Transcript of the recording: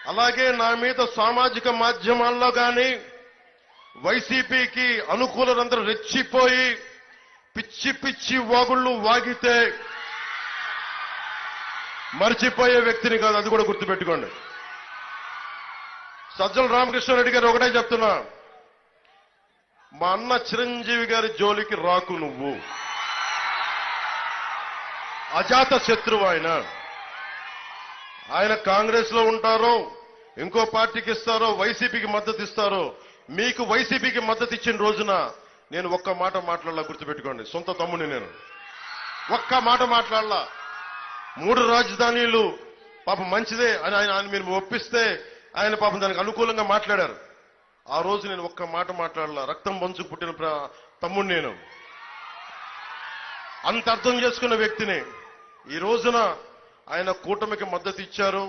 అలాగే నా మీద సామాజిక మాధ్యమాల్లో కానీ వైసీపీకి అనుకూలందరూ రెచ్చిపోయి పిచ్చి పిచ్చి వాగుళ్ళు వాగితే మర్చిపోయే వ్యక్తిని కాదు, అది కూడా గుర్తుపెట్టుకోండి. సజ్జల రామకృష్ణారెడ్డి గారు ఒకటే చెప్తున్నా, మా అన్న చిరంజీవి గారి జోలికి రాకు నువ్వు. అజాత శత్రువు ఆయన కాంగ్రెస్ లో ఉంటారో ఇంకో పార్టీకి ఇస్తారో వైసీపీకి మద్దతు ఇస్తారో, మీకు వైసీపీకి మద్దతు ఇచ్చిన రోజున నేను ఒక్క మాట మాట్లాడాల, గుర్తుపెట్టుకోండి. సొంత తమ్ముని నేను ఒక్క మాట మాట్లాడాల. 3 రాజధానులు పాపం మంచిదే అని ఆయన మీరు ఒప్పిస్తే ఆయన పాపం దానికి అనుకూలంగా మాట్లాడారు. ఆ రోజు నేను ఒక్క మాట మాట్లాడాల. రక్తం పంచుకు పుట్టిన తమ్ముడు నేను, అంత అర్థం చేసుకున్న వ్యక్తిని. ఈ రోజున ఆయన కూటమికి మద్దతు ఇచ్చారు.